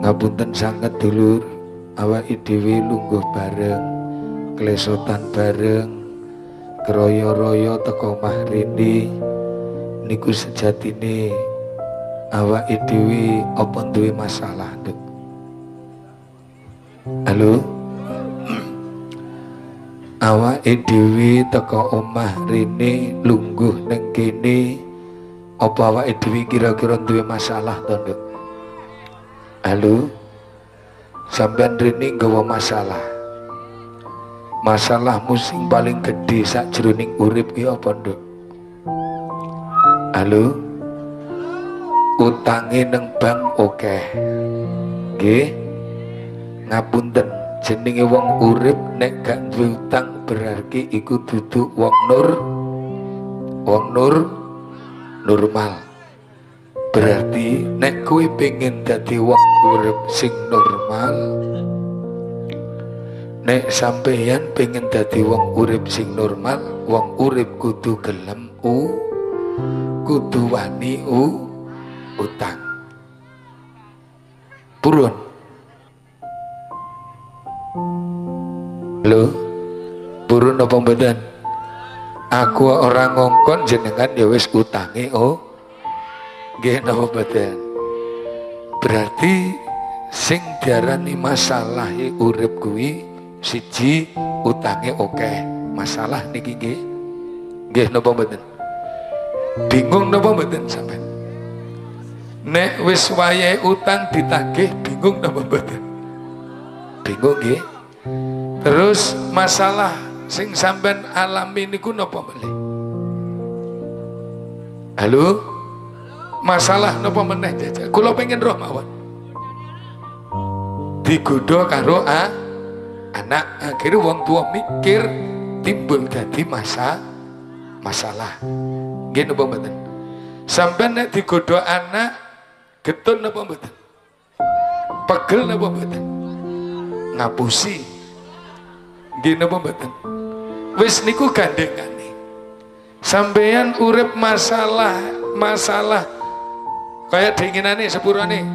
Ngapunten sanget dulur, awake dhewe lungguh bareng, klesotan bareng, keroyo-royo teko omah rene. Niku sejatine awake dhewe apa duwe masalah, Nduk? Halo? Awake dhewe teko omah rene lungguh neng kene, apa awake dhewe kira-kira duwe masalah to, Nduk? Halo? Sampeyan rene nggawa masalah. Masalahmu sing paling gede sakjroning urip ki apa, Nduk? Halo? Utange nang bank akeh. Nggih. Ngapunten, jenenge wong urip nek gak duwe utang berarti iku dudu wong normal. Berarti nek kowe pengen dadi wong urip sing normal, nek sampeyan pengen dadi wong urip sing normal, wong urip kudu gelem kudu wani utang. Purun. Halo? Purun apa mboten? Aku orang ngongkon jenengan ya wis utange nggih napa mboten? Berarti sing diarani masalahe urip kuwi siji utange akeh. Masalah niki nggih. Nggih napa mboten? Bingung napa mboten sampean? Nek wis wayahe utang ditagih bingung napa mboten? Bingung nggih. Terus masalah sing sampean alami niku napa meneh? Halo? Masalah napa meneh jajak? Kula pengen roh mawon. Digodha karo anak, akhirnya wong tua mikir timbul dadi masalah. Nggih napa mboten? Sampeyan nek digodha anak getun napa mboten? Pegel napa mboten? Ngapusi. Nggih napa mboten? Wis niku gandengane. Sampeyan urip masalah kayak dinginane sepurane.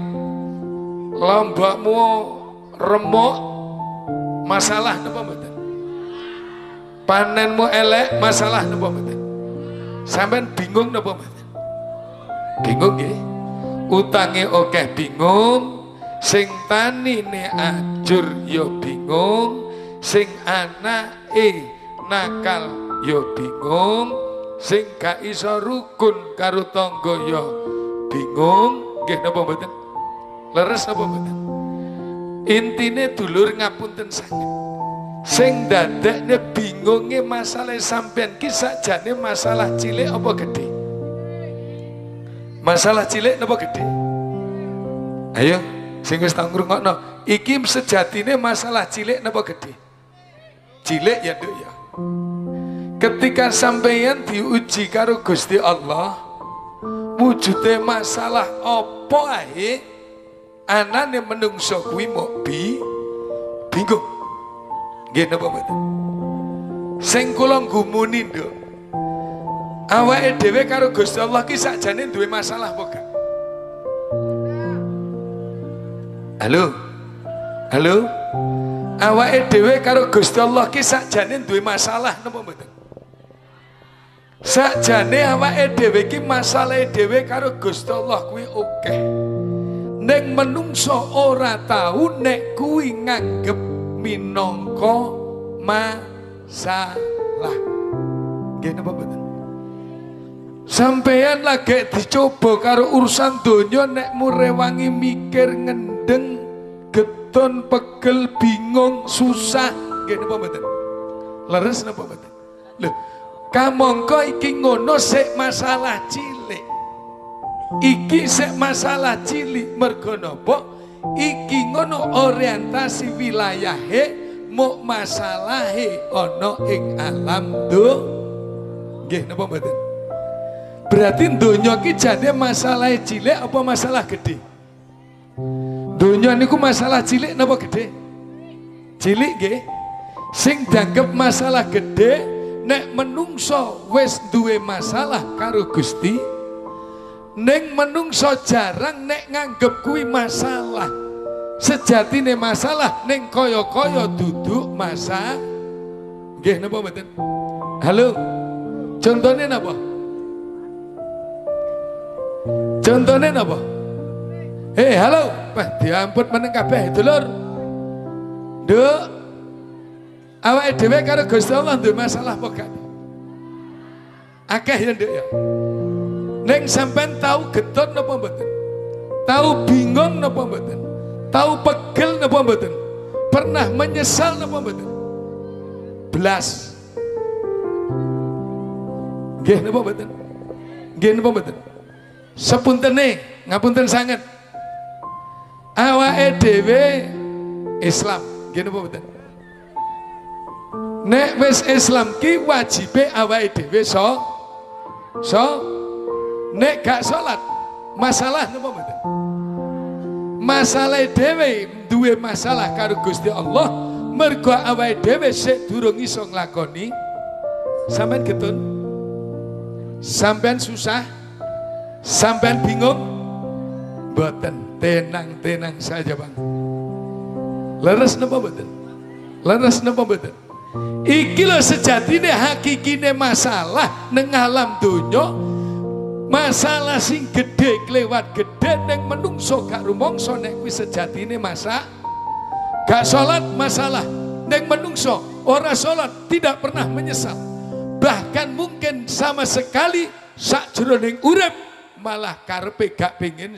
Lombokmu remuk masalah napa mboten? Panenmu elek masalah napa mboten? Sampeyan bingung napa mboten? Bingung nggih. Utange akeh bingung, sing tanine ajur ya bingung, sing anake nakal ya bingung, sing gak iso rukun karo tangga ya bingung. Nggih napa mboten? Leres napa mboten? Intine dulur ngapunten sanget. Sing dadekne bingunge masalah sampean ki sakjane masalah cilik apa gede? Masalah cilik napa gede? Ayo, sing wis tak ngrungokno, iki sejatine masalah cilik napa gede? Cilik ya, Nduk ya. Ketika sampeyan diuji karo Gusti Allah, wujude masalah apa ae, anane menungso kuwi mok bingung. Nggih napa mboten? Sing kula nggumuni, Nduk, awake dhewe karo Gusti Allah ki sakjane duwe masalah apa gak? Halo? Halo? Awake dhewe karo Gusti Allah ki sakjane duwe masalah napa mboten? Sakjane awake dhewe ki masalahe dhewe karo Gusti Allah kuwi akeh. Ning menungso ora tahu nek kuwi nganggep minangka masalah. Nggih napa mboten? Sampeyan lagi dicoba karo urusan donya nek murewangi mikir ngendeng, getun, pegel, bingung, susah. Nggih napa mboten? Leres napa mboten? Lho, kamangka iki ngono sik masalah cilik. Iki sik masalah cilik mergo napa? Iki ngono orientasi wilayahe muk masalahe ana ing alam nggih napa mboten? Berarti donya ki jane masalah cilik apa masalah gede? Donya niku masalah cilik napa gede? Cilik nggih. Sing dianggep masalah gede nek menungso wis duwe masalah karo Gusti, ning menungso jarang nek nganggep kuwi masalah. Sejatine masalah ning kaya-kaya duduk masa. Nggih napa mboten? Halo. Contohnya napa? Contohnya napa? Halo. Wah, diampun meneng kabeh dulur. Nduk. Awake dhewe karo Gusti Allah duwe masalah apa gak? Akeh ya nduk ya. Ning sampean tahu getun napa mboten? Tahu bingung napa mboten? Tahu pegel napa mboten? Pernah menyesal napa mboten? Belas. Nggih napa mboten? Nggih napa mboten? Sepuntene, ngapunten sanget. Awake dhewe Islam, nggih napa mboten? Nek wis Islam ki wajibe awake dhewe nek gak salat masalah napa mboten? Masalah dhewe duwe masalah karo Gusti Allah mergo awake dhewe sik durung iso nglakoni. Sampean getun, sampean susah, sampean bingung, mboten, tenang-tenang saja Bang. Leres napa mboten? Leres napa mboten? Iki lho sejatine hakikine masalah neng alam donya. Masalah sing gede kelewat gede neng menungso gak rumangsa nek kuwi sejatine gak salat masalah neng menungso ora salat tidak pernah menyesal, bahkan mungkin sama sekali sakjroning urip malah karepe gak pengin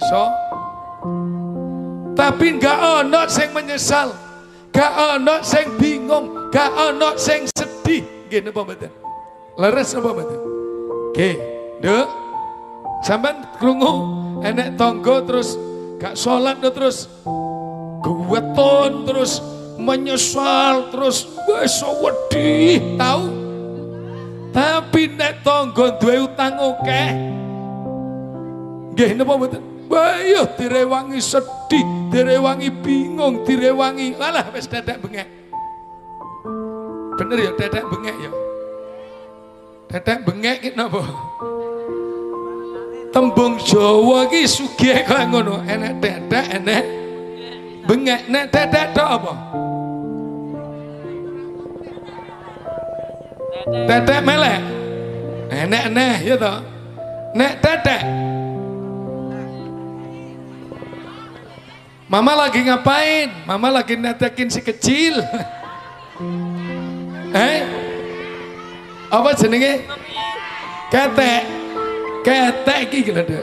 tapi gak ono sing menyesal, gak ono sing bingung, gak ono sing sedih. Nggih napa mboten? Leres napa mboten? Nggih, Nduk. Sampeyan krungu enek tangga terus gak salat terus gewetun terus menyesal terus wis wedi tahu. Tapi nek tangga duwe utang akeh. Nggih napa mboten? Bayo direwangi sedih, direwangi bingung, direwangi alah wis dadak bengek. Bener ya dadak bengek ya. Dadak bengek ki napa? Tembung Jawa ki sugih kaya ngono, enek dadak, enek bengek. Nek dadak tok apa? Dadak melek. Enek-enek ya toh. Nek dadak Mama lagi ngapain? Mama lagi netekin si kecil. Apa jenenge? Ketek. Ketek iki lho.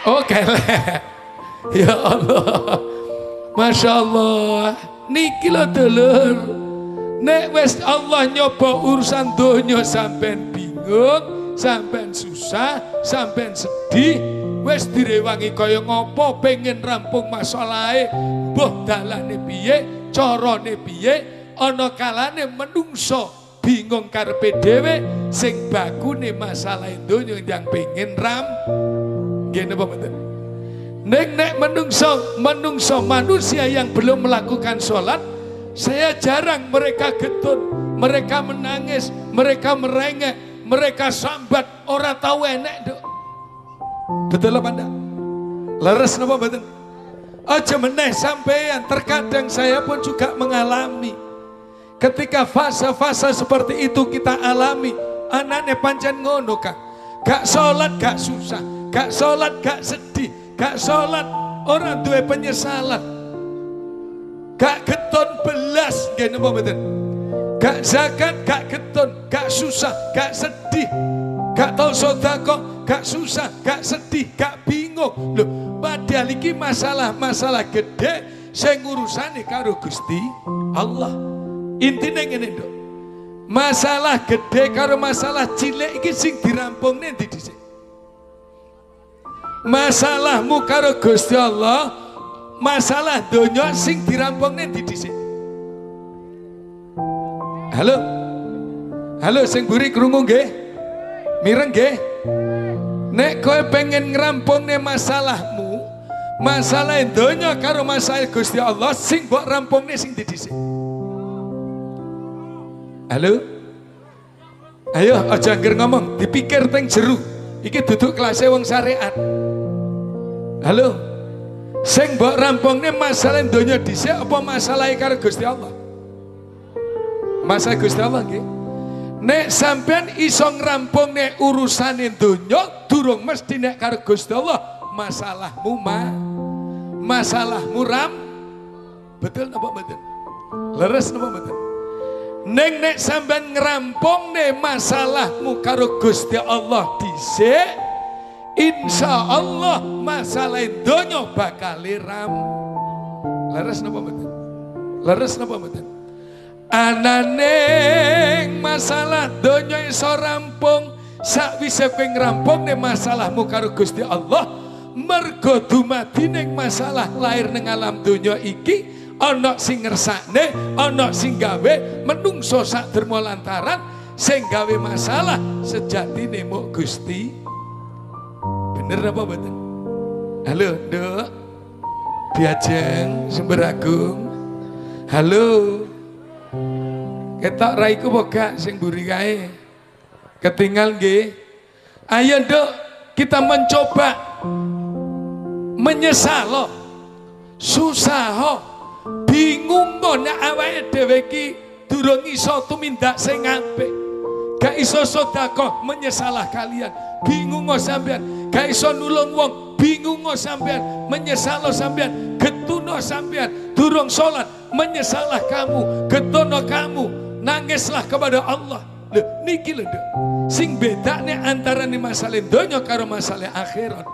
Oh, kelek. Ya Allah. Masya Allah. Niki lho dulur. Nek wis Allah nyoba urusan donya sampean bingung, sampean susah, sampean sedih, wis direwangi kaya ngopo pengen rampung masalahe, mbah dalane piye, carane piye, ana kalane menungso bingung karepe dhewe sing bakune masalah donya yang pengen nggih napa mboten? Nek menungso manusia yang belum melakukan sholat, saya jarang mereka getun, mereka menangis, mereka merengek, mereka sambat, ora tahu enek dok. Betul apa enggak? Leres napa mboten? Aja meneh sampean, terkadang saya pun juga mengalami. Ketika fase-fase seperti itu kita alami, anaknya pancen ngono Kak. Gak sholat gak susah, gak sholat gak sedih, gak sholat orang duwe penyesalan, gak getun belas, nggih napa mboten? Gak zakat, gak getun, gak susah, gak sedih, gak tau sedekah, gak susah, gak sedih, gak bingung. Loh, padahal iki masalah-masalah gede sing urusane karo Gusti Allah. Intine ngene, Nduk. Masalah gede karo masalah cilik iki sing dirampungne ndi dhisik? Masalahmu karo Gusti Allah, masalah donya sing dirampungne ndi dhisik? Halo? Halo sing buri krungu nggih? Mireng nggih? Nek kowe pengen ngrampungne masalahmu, masalah donya karo masalah Gusti Allah sing mbok rampungne sing ndi dhisik? Halo? Ayo aja ngger ngomong, dipikir teng jeru. Iki duduk kelasnya wong syariat. Halo? Sing mbok rampungne masalah donya dhisik apa masalah karo Gusti Allah? Masalah Gusti Allah nggih. Nek sampean iso ngrampungne urusane donya durung mesti nek karo Gusti Allah masalahmu betul napa mboten? Leres napa mboten? Nek sampean ngrampungne masalahmu karo Gusti Allah dhisik, insya Allah masalah donya bakal leres napa mboten? Leres napa mboten? Anane masalah donya iso rampung sakwise kowe ngrampungne masalahmu karo Gusti Allah, mergo dumadi ning masalah lahir ning alam donya iki ana sing ngersakne, ana sing gawe menungso sak derma lantaran sing gawe masalah sejatine muk Gusti. Bener apa mboten? Halo, Nduk. Biajeng Sumber Agung. Halo. Ketok raiku boga sing mburi kae. Ketinggal nggih. Ayo, Nduk, kita mencoba menyesal. Susah. Bingung nek awake dhewe iki durung iso tumindak sing apik. Gak iso sedekah menyesalah kalian. Bingung sampean, gak iso nulung wong, bingung sampean, menyesal sampean, getuno sampean, durung salat, menyesalah kamu, getono kamu, nangislah kepada Allah. Lho niki lho Nduk. Sing bedane antarane masalah donya karo masalah akhirat.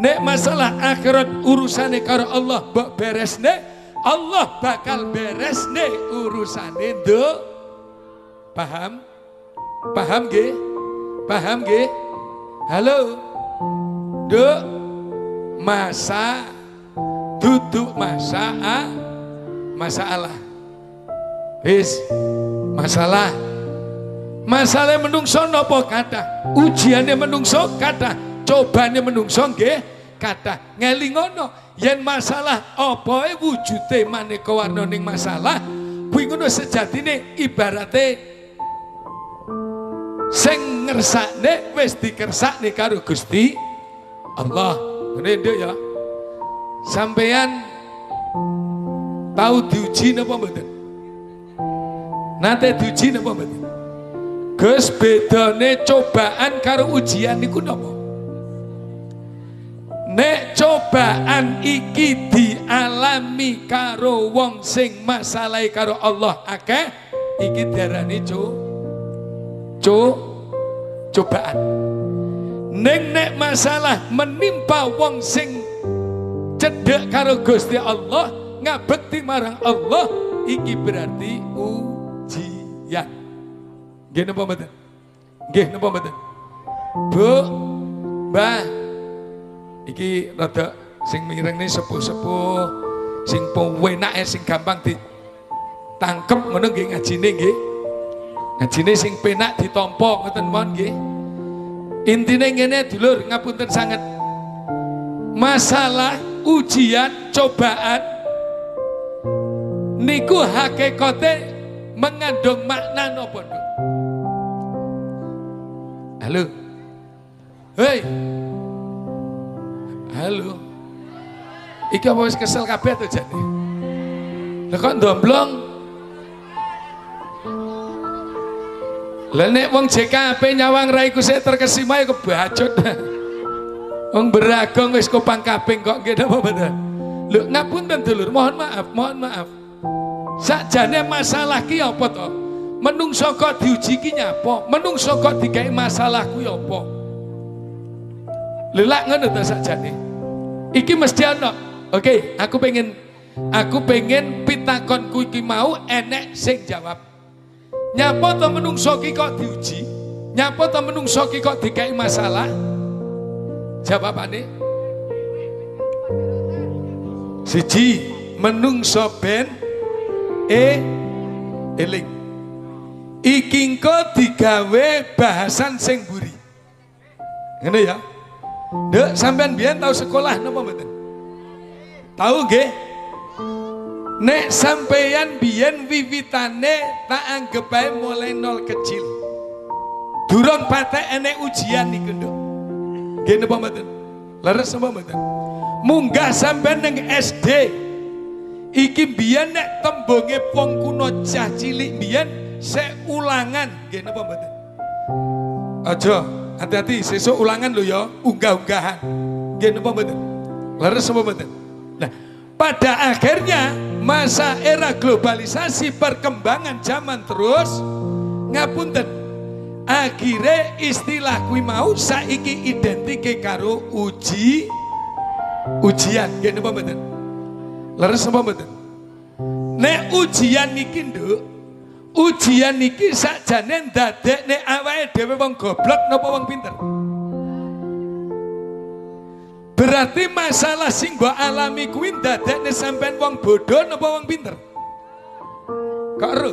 Nek masalah akhirat urusane karo Allah mbok beresne, Allah bakal beresne urusane Nduk. Paham? Paham nggih? Paham nggih? Halo. Nduk. Masa duduk masalah. Wis, masalah. Masalah menungso napa kathah? Ujiane menungso kathah, cobane menungso nggih kathah. Ngelingono yen masalah apa wujude maneka warna ning masalah, kuwi ngono sejatine ibarate sing ngersakne wis dikersakne karo Gusti Allah. Ngene Nduk ya. Sampeyan tahu diuji napa mboten? Nate diuji napa mboten? Gus bedane cobaan karo ujian niku napa? Nek cobaan iki dialami karo wong sing masalahe karo Allah akeh, iki diarani cobaan. Nek masalah menimpa wong sing cedhek karo Gusti Allah, ngabekti marang Allah, iki berarti ujian. Nggih napa mboten? Nggih napa mboten? Bu, Mbah, iki rada sing mirengne sepuh-sepuh, sing pewenake sing gampang ditangkep ngono nggih ngajine nggih. Ngajine sing penak ditampa ngoten mawon nggih. Intine ngene dulur, ngapunten sanget. Masalah ujian, cobaan niku hakikate mengandung makna napa, Nduk? Halo. Hei. Halo. Iki apa wis kesel kabeh to jane? Lah kok ndomblong? Lah nek wong JKP nyawang raiku sik terkesima ya kebacut. Wong beragong wis kopang kaping kok nggih napa mboten? Lho ngapunten dulur, mohon maaf. Sakjane masalah ki apa to? Menungso kok diuji ki nyapa? Menungso kok digawe masalah kuwi apa? Lha lak ngono to sakjane. Iki mesti ana. Oke, aku pengen pitakonku iki mau enek sing jawab. Nyapa to menungso ki kok diuji? Nyapa to menungso ki kok digawe masalah? Jawabane siji, menungso ben eling. Iki engko digawe bahasan sing mburi. Ngene ya. Nduk, sampean biyen tau sekolah napa mboten? Tahu nggih? Nek sampeyan biyen wiwitane tak anggap ae mulai nol kecil. Durung patek enek ujian niku, Nduk. Nggih napa mboten? Leres napa mboten? munggah sampai neng SD. Iki biyen nek tembunge wong kuno cah cilik biyen seulangan nggih napa mboten? Aja, hati-hati sesuk ulangan lho ya, unggah-unggahan. Nggih napa mboten? Leres apa mboten? Nah, pada akhirnya masa era globalisasi perkembangan zaman terus ngapunten. Akhirnya istilah kuwi mau saiki identike karo ujian nggih napa mboten? Leres apa mboten? Nek ujian niki nduk, ujian niki sakjane ndadekne awake dhewe wong goblok napa wong pinter. Berarti masalah sing mbok alami kuwi ndadekne sampean wong bodoh napa wong pinter? Kok ero?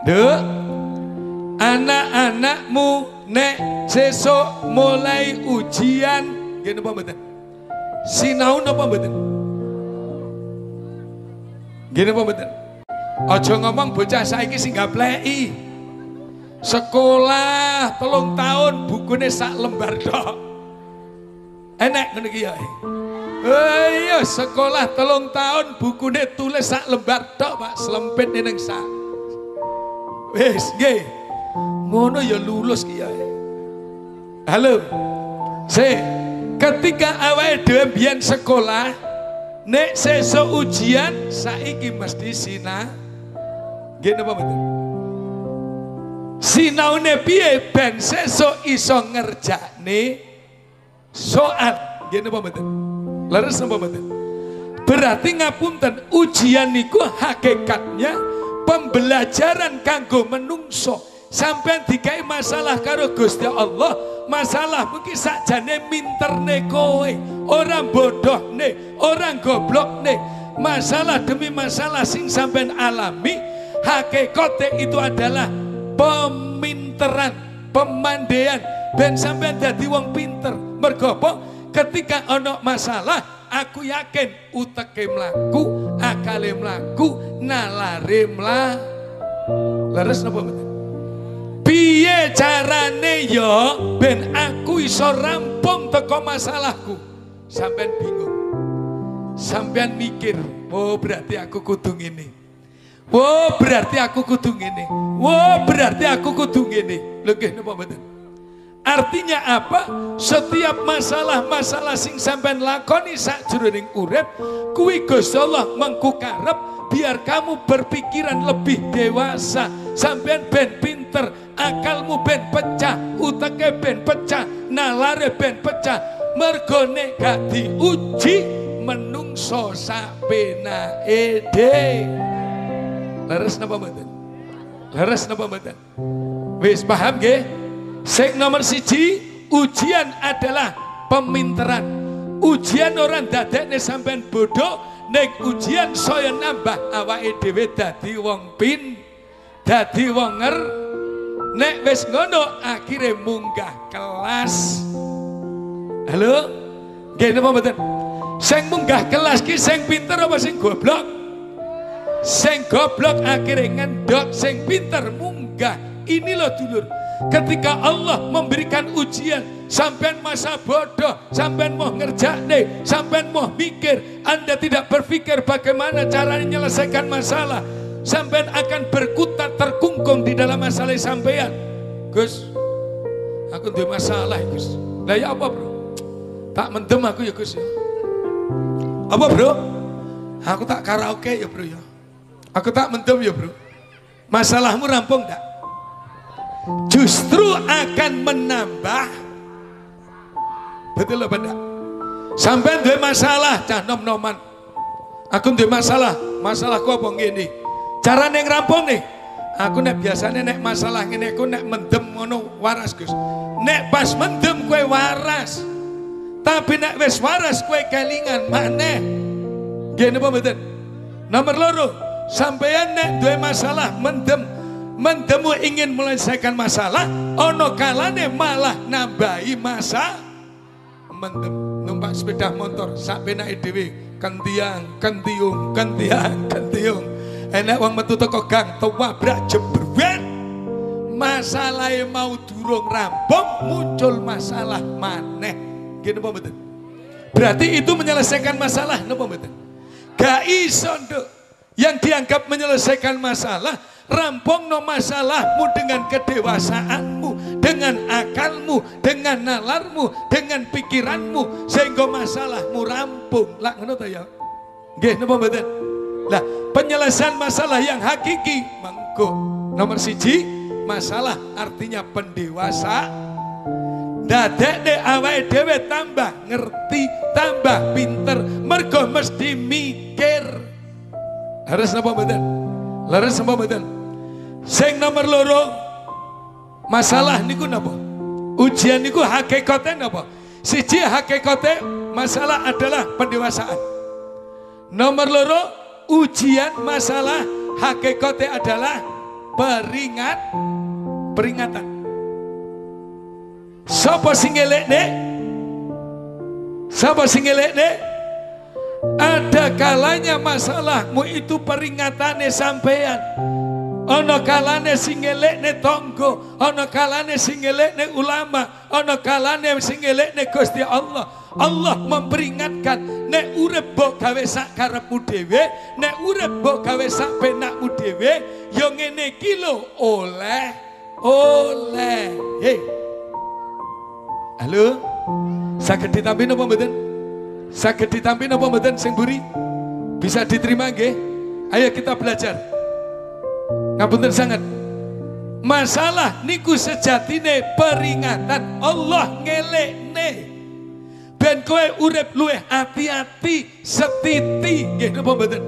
Nduk, anak-anakmu nek sesuk mulai ujian nggih napa mboten? Sinau napa mboten? Nggih napa mboten? Aja ngomong bocah saiki sing gapleki. Sekolah 3 tahun bukune sak lembar tok. Enek ngene iki ya. Iya sekolah 3 tahun bukune tulis sak lembar tok Pak, selempit ning sak. Wis nggih. Ngono ya lulus ki ya. Halo. Ketika awake dhewe biyen sekolah, nek sesuk ujian saiki mesti sinau. Nggih napa mboten? Sinaune piye ben sesuk iso ngerjakne soal. Nggih napa mboten? Leres napa mboten? Berarti ngapunten, ujian niku hakikatnya pembelajaran kanggo menungso. Sampeyan dikai masalah karo Gusti Allah, masalah mungkin sakjane minterne kowe, orang bodohne, orang goblokne. Masalah demi masalah sing sampeyan alami, hakikate itu adalah peminteran, pemandean ben sampeyan dadi wong pinter. Mergo apa? Ketika ana masalah, aku yakin uteke mlaku, akale mlaku, nalare mlaku. Leres napa mboten? Piye carane ya ben aku iso rampung teko masalahku? Sampean bingung. Sampean mikir, oh berarti aku kudu ngene. Oh berarti aku kudu ngene. Oh berarti aku kudu ngene. Lho nggih napa mboten? Artinya apa? Setiap masalah-masalah sing sampean lakoni sakjroning urip kuwi Gusti Allah mengku karep biar kamu berpikiran lebih dewasa, sampean ben pinter, akalmu ben pecah, uteke ben pecah, nalare ben pecah. Mergo nek gak diuji menungso sapenake dhewe. Leres napa mboten? Leres napa mboten? Wis paham nggih? Sing nomor 1, ujian adalah peminteran. Ujian orang dadekne sampean bodoh, nek ujian saya nambah awake dhewe dadi wong dadi wong nek wis ngono akhire munggah kelas. Halo? Nggih napa mboten? Sing munggah kelas ki sing pinter apa sing goblok? Sing goblok akhire ngendok, sing pinter munggah. Ini loh dulur, ketika Allah memberikan ujian, sampean masa bodoh, sampean mau ngerjakne, sampean mau mikir, Anda tidak berpikir bagaimana caranya menyelesaikan masalah, sampean akan berkutat terkungkung di dalam masalah sampean. Gus, aku duwe masalah Gus. Lah ya apa bro? Tak mendem aku ya Gus ya. Apa bro? Aku tak karaoke ya bro ya. Aku tak mendem ya bro. Masalahmu rampung enggak? Justru akan menambah. Betul apa enggak? Sampai duwe masalah cah nom-noman. Aku duwe masalah, masalahku apa ngene. Carane ngrampung nih. Aku nek biasanya nek masalah ngene aku nek mendem ngono waras Gus. Nek pas mendem kowe waras. Tapi nek wis waras kowe kelingan maneh. Nggih napa mboten? Nomor 2, sampeyan nek duwe masalah mendemu ingin menyelesaikan masalah, ono kalane malah nambahi masa mendem. Numpak sepeda motor sak penake dhewe kentiang kentiung enek wong metu teko gang tuwabrak jebret, masalahe mau durung rampung muncul masalah maneh. Nggih napa mboten? Berarti itu menyelesaikan masalah napa mboten? Gak iso nduk. Yang dianggap menyelesaikan masalah, rampung no masalahmu dengan kedewasaanmu, dengan akalmu, dengan nalarmu, dengan pikiranmu, sehingga masalahmu rampung. Lah ngono ta ya? Nggih napa mboten? Lah penyelesaian masalah yang hakiki mengko nomor siji, masalah artinya pendewasa. Dadekne awake dhewe tambah ngerti, tambah pinter, mergo mesti mikir. Harus napa mboten? Laras napa mboten? Sing nomor loro, masalah niku napa? Ujian niku hakikate napa? Siji hakikate masalah adalah pendewasaan. Nomor loro, ujian masalah hakikate adalah peringatan. Sapa sing elekne? Sapa sing elekne? Ada kalanya masalahmu itu peringatane sampean. Ana kalane sing elekne tangga, ana kalane sing elekne ulama, ana kalane sing elekne Gusti Allah. Allah memperingatkan, nek urip mbok gawe sak karepmu dhewe, nek urip mbok gawe sak penakmu dhewe, ya ngene iki lho oleh. Hei. Halo? Saged ditampi napa mboten? Saged ditampi napa mboten sing buri? Bisa diterima nggih? Ayo kita belajar. Ngapunten sangat. Masalah niku sejatine peringatan Allah ngelekne. Ben kowe urip luwih hati-hati, setiti nggih napa mboten?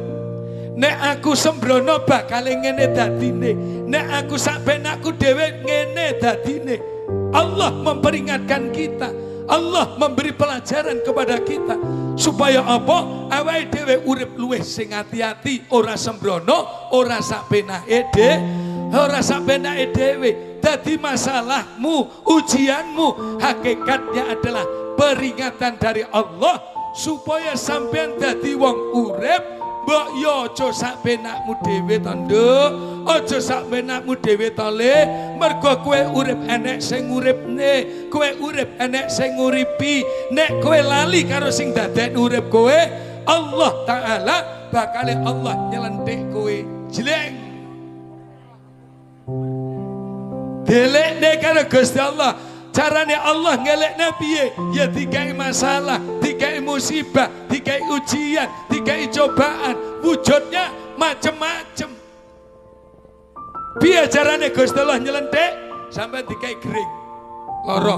Nek aku sembrono bakal ngene dadine. Nek aku sak penakku dhewe ngene dadine. Allah memperingatkan kita. Allah memberi pelajaran kepada kita supaya apa? Awake dhewe urip luwih sing hati-hati, ora sembrono, ora sak penake dhewe. Dadi masalahmu, ujianmu hakikatnya adalah peringatan dari Allah supaya sampean dadi wong urip. Mbok yo aja sak penakmu dhewe to, Nduk. Aja sak penakmu dhewe to, Le. Mergo kowe urip enek sing uripne, kowe urip enek sing nguripi. Nek kowe lali karo sing dadekne urip kowe, Allah Taala bakal Allah nyelentik kowe jleng. Delekne karo Gusti Allah. Carane Allah ngelekne piye? Ya dikai masalah, dikai musibah, dikai ujian, dikai cobaan. Wujudnya macem-macem. Piye carane Gusti Allah nyelentik? Sampai dikai gering, loro.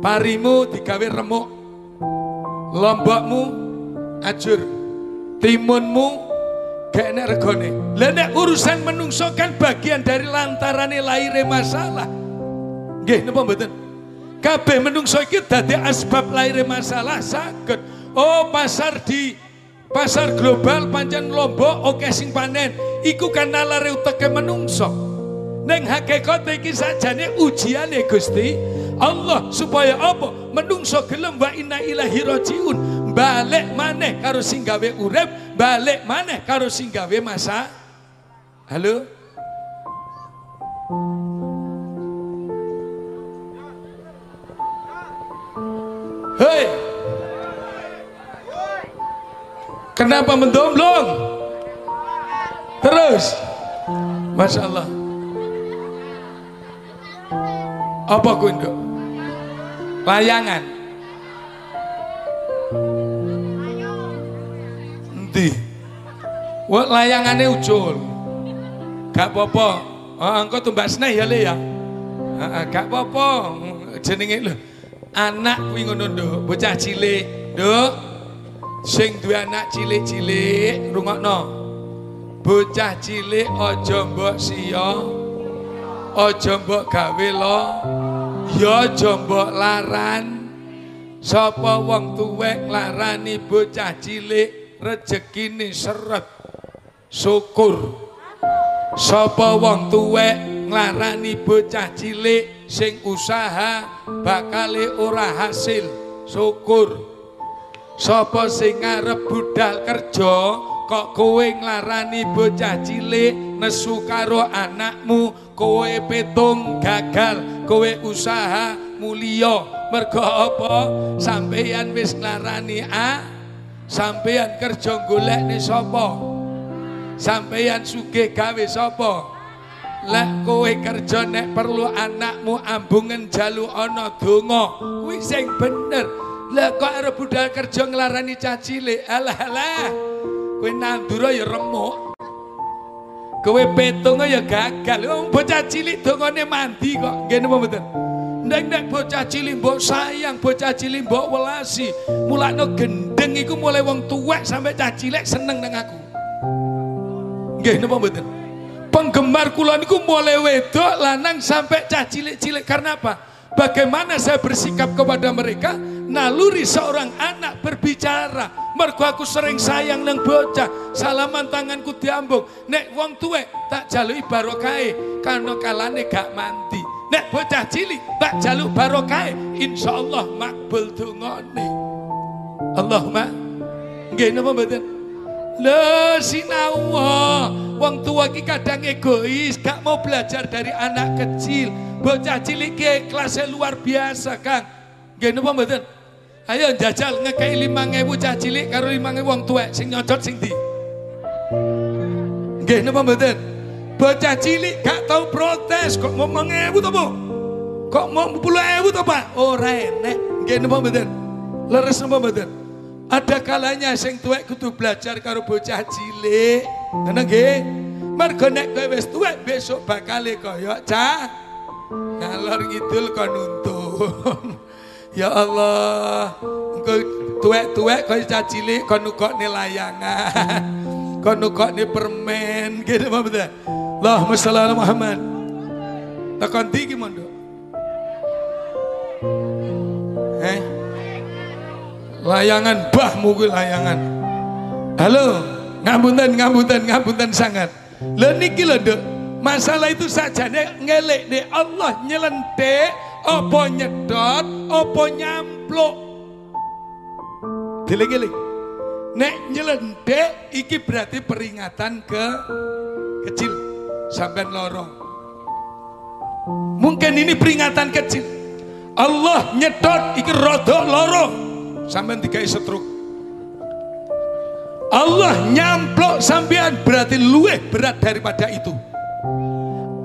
Parimu digawe remuk, lombokmu ajur, timunmu gak enak regone. Lah nek urusan menungso kan bagian dari lantarane laire masalah. Nggih napa mboten? Kabeh menungso iki dadi asbab laire masalah saged. Oh, pasar global pancen lombok oke sing panen. Iku kan nalare uteke menungso. Ning hakikate iki sajane ujiane Gusti Allah supaya apa? Menungso gelem wa inna ilaihi rajiun. Balik maneh karo sing gawe urip, balik maneh karo sing gawe masa. Halo? Hei, kenapa mendomblong? Terus, Masya Allah. Apa kundo? Layangan. Endi? Wah, layangannya ucul. Gak apa-apa. Engkau tumbak seneh ya Le ya. Gak apa-apa. Jenenge lho. Anak kuwi ngono Nduk, bocah cilik, Nduk. Sing duwe anak cilik-cilik, rungokno. Bocah cilik aja mbok siya, aja mbok gawe lo, ya aja mbok laran. Sapa wong tuwek nglarani bocah cilik, rezekine seret. Syukur. Sapa wong tuwek nglarani bocah cilik sing usaha bakale ora hasil, syukur. Sapa sing ngarep budal kerja kok kowe nglarani bocah cilik nesu karo anakmu, kowe petung gagal, kowe usaha mulia, Mergo apa? Sampeyan wis nglarani sampeyan kerja golekne sapa? Sampeyan sugih gawe sapa? Lek kowe kerja nek perlu anakmu ambungen jalu ana donga, kuwi sing bener. Lah kok arep budal kerja nglarani cah cilik. Alah. Kowe nandura ya remuk. Kowe petung ya gagal. Wong bocah cilik dongane mandi kok. Nggih napa mboten? Nek bocah cilik mbok sayang, bocah cilik mbok welasi. Mulakno gendeng iku mulai wong tuwek sampai cah cilik seneng nang aku. Nggih napa mboten? Penggemar kula niku mulai wedok lanang sampai cah cilik-cilik. Karena apa? Bagaimana saya bersikap kepada mereka? Naluri seorang anak berbicara. Mergo aku sering sayang nang bocah. Salaman tanganku diambung. Nek wong tuwek tak jaluki barokahe karena kalane gak mandi. Nek bocah cilik tak jaluk barokahe, insyaallah makbul dongane. Allahumma nggih napa mboten? Lho sinau. Wong tua ki kadang egois, gak mau belajar dari anak kecil. Bocah cilik ki kelasnya luar biasa, Kang. Nggih napa mboten? Ayo jajal ngekei 5.000 cah cilik karo 5.000 wong tuwek sing nyocot sing ndi? Nggih napa mboten? Bocah cilik gak tau protes kok ngomong 1.000 to, Bu? Kok mau 10.000 to, Pak? Ora enek. Nggih napa mboten? Leres napa mboten? Ada kalanya sing tuwek kudu belajar karo bocah cilik. Ngono nggih. Mergo nek kowe wis tuwek besok bakale kaya cah ngalor ngidul kon nuntun. Ya Allah, engko tuwek-tuwek kaya cah cilik kon nukokne layangan. Kon nukokne permen, gitu apa betul? Allahumma shalli ala Muhammad. Takon ndi ki mondo? Layangan bahmu kuwi layangan. Halo, ngapunten sangat. Lha niki lho, Nduk. Masalah itu sajane ngelekne Allah nyelentik apa nyedot apa nyampluk. Diling-eling. Nek nyelentik iki berarti peringatan kecil sampean lorong. Mungkin ini peringatan kecil. Allah nyedot iki rada loro. Sampean digawe stroke. Allah nyamplok sampean berarti luwih berat daripada itu.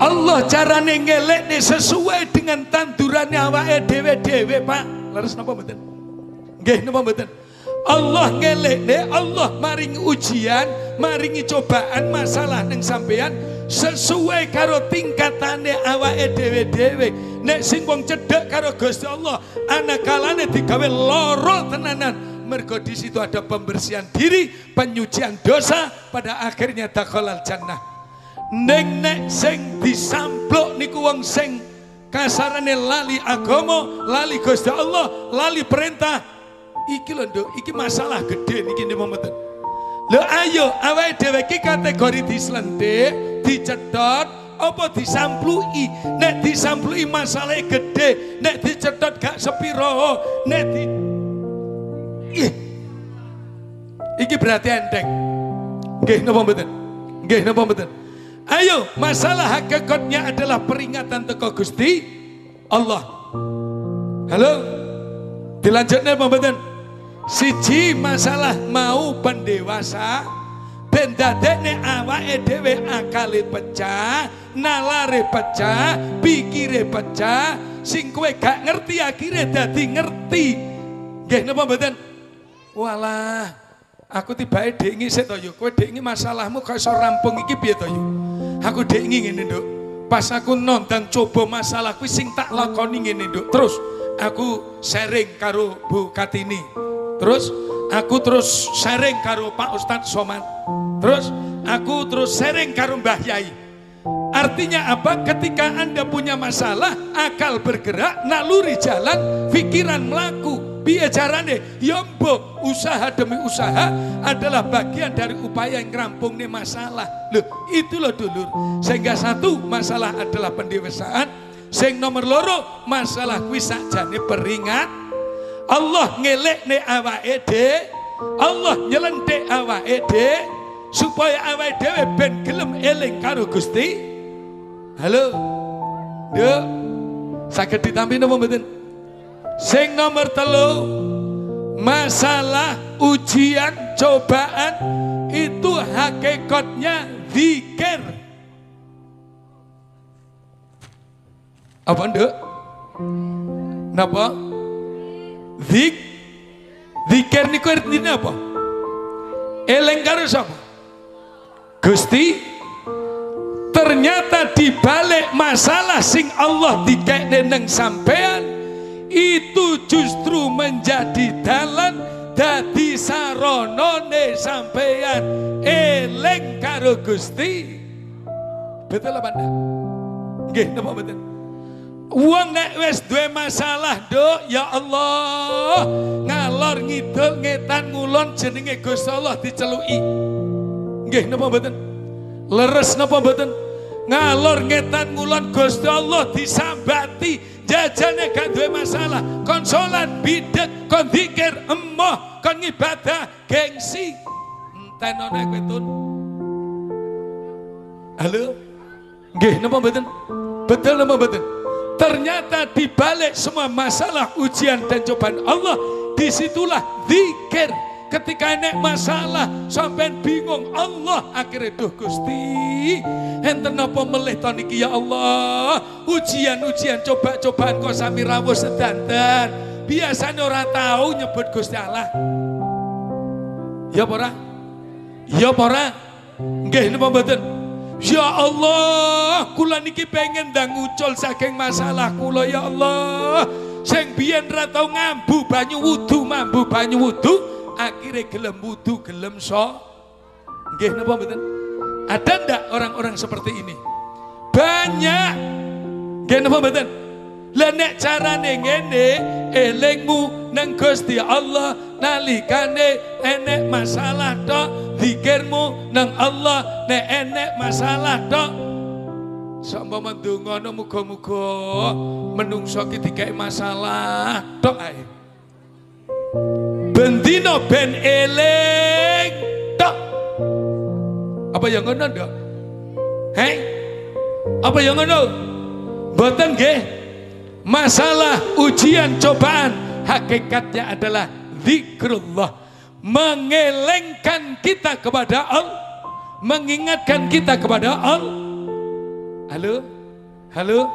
Allah carane ngelekne sesuai dengan tandurannya awake dhewe-dhewe, Pak. Leres napa mboten? Nggih napa mboten? Allah ngelekne, Allah maringi ujian, maringi cobaan masalah ning sampean sesuai karo tingkatane awake dhewe-dhewe. Nek sing wong cedhek karo Gusti Allah, ana kalane digawe lara tenanan. Mergo di situ ada pembersihan diri, penyucian dosa, pada akhirnya dakhalal jannah. Nek sing disampluk niku wong sing kasarane lali agama, lali Gusti Allah, lali perintah. Iki lho, Nduk, iki masalah gede niki mboten. Lho ayo awake dhewe iki kategori dislentik, dicethot apa disampluki. Nek disampluki masalah gede, nek dicethot gak sepiro, nek iki berarti enteng. Nggih napa mboten? Nggih napa mboten? Ayo, masalah hakikatnya adalah peringatan teko Gusti Allah. Halo? Dilanjutne apa mboten? Siji masalah mau pendewasa ben dadekne awake dhewe akale pecah, nalare pecah, pikire pecah, sing kowe gak ngerti akhire dadi ngerti. Nggih napa mboten? Walah, aku tibake dek ngisik to yo. Kowe dek ngi masalahmu kok iso rampung iki piye to yo? Aku dek ngi ngene, Nduk. Pas aku nonton coba masalah kuwi sing tak lakoni ngene, Nduk. Terus aku sharing karo Bu Kartini. Terus aku sharing karo Pak Ustadz Somad. Terus aku sharing karo Mbah Yai. Artinya apa? Ketika Anda punya masalah, akal bergerak, naluri jalan, pikiran melaku. Piye carane? Ya mbok, usaha demi usaha adalah bagian dari upaya yang ngerampungnya masalah. Loh, itu loh dulur. Sehingga satu, masalah adalah pendewasaan. Sing nomor loro, masalah kuwi sakjane peringat. Allah ngelekne awake dhewe, Allah nyelentik awake dhewe supaya awake dhewe ben gelem eling karo Gusti. Halo. Nduk. Saged ditampi napa mboten? Sing nomor 3, masalah ujian cobaan itu hakikatnya zikir. Apa nduk? Napa? Zikir niku artinya apa? Eling karo sapa? Gusti. Ternyata di balik masalah sing Allah dikekne nang sampean itu justru menjadi dalan dadi saronone sampean eling karo Gusti. Betul apa ndak? Nggih, napa betul? Wong nek wis duwe masalah, Nduk, ya Allah, ngalor ngidul ngetan ngulon jenenge Gusti Allah diceluki. Nggih, napa mboten? Leres napa mboten? Ngalor ngetan ngulon Gusti Allah disambati, jajane gak duwe masalah, kon salat bidek, kon zikir emoh, kon ngibadah gengsi. Enten ana kowe tun. Halo? Nggih, napa mboten? Betul napa mboten? Ternyata di balik semua masalah ujian dan cobaan Allah, disitulah zikir. Ketika enek masalah sampai bingung, Allah akhirnya duh Gusti enten apa melih to niki ya Allah, ujian-ujian coba-cobaan kok sami rawuh sedanten, biasanya ora tahu nyebut Gusti Allah. Ya apa ora? Ya apa ora? Nggih napa mboten? Ya Allah, kula niki pengen ndang ngucul saking masalah kula ya Allah. Sing biyen ra tau ngambu banyu wudu, mambu banyu wudu, akhirnya gelem wudu, gelem so. Nggih napa mboten? Ada ndak orang-orang seperti ini? Banyak. Nggih napa mboten? Lah nek carane ngene, elingmu nang Gusti Allah nalikane enek masalah tok, zikirmu nang Allah nek enek masalah tok. Sampama ndonga muga-muga menungso ki dikek masalah tok ae. Bendino ben eling tok. Apa yang ngono ndak? Hei? Apa yang ngono? Mboten nggih. Masalah ujian cobaan hakikatnya adalah zikrullah, mengelengkan kita kepada Allah, mengingatkan kita kepada Allah. Halo? Halo?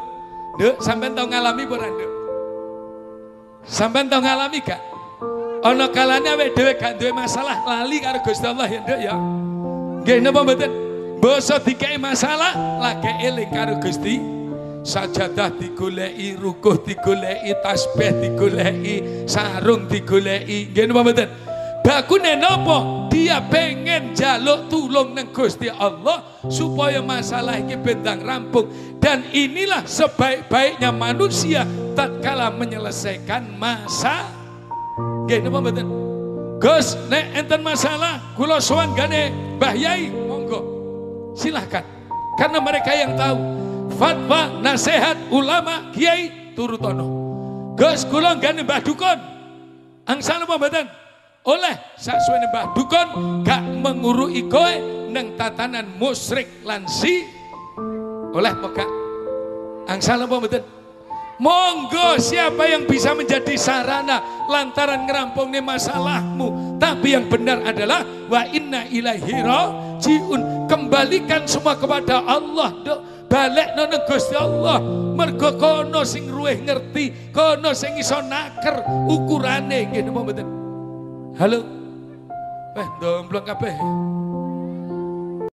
Nduk, sampean tau ngalami ora, Nduk? Sampean tau ngalami gak? Ana kalane awake dhewe gak duwe masalah lali karo Gusti Allah ya, Nduk ya. Nggih napa mboten? Basa dikei masalah lagi eling karo Gusti. Sajadah digoleki, rukuh digoleki, tasbih digoleki, sarung digoleki. Nggih napa mboten? Bakune napa? Dia pengen jaluk tulung nang Gusti Allah supaya masalah iki bendang rampung. Dan inilah sebaik-baiknya manusia tatkala menyelesaikan masa. Nggih napa mboten? Gus, nek enten masalah kula sowan gane Mbah Yai, monggo. Silahkan. Karena mereka yang tahu. Fatwa, nasihat, ulama, kiai turutono. Gus kula gane Mbah Dukun. Angsal apa mboten? Oleh saksuwene Mbah Dukun gak menguruki kowe nang tatanan musyrik lan si. Oleh apa gak? Angsal apa mboten? Monggo, siapa yang bisa menjadi sarana lantaran ngerampungnya masalahmu. Tapi yang benar adalah wa inna ilaihi rajiun. Kembalikan semua kepada Allah. Balik nang Gusti Allah. Mergo kono sing ruweh ngerti, kono sing iso naker ukurane. Nggih napa mboten? Halo. Ndomblong kabeh.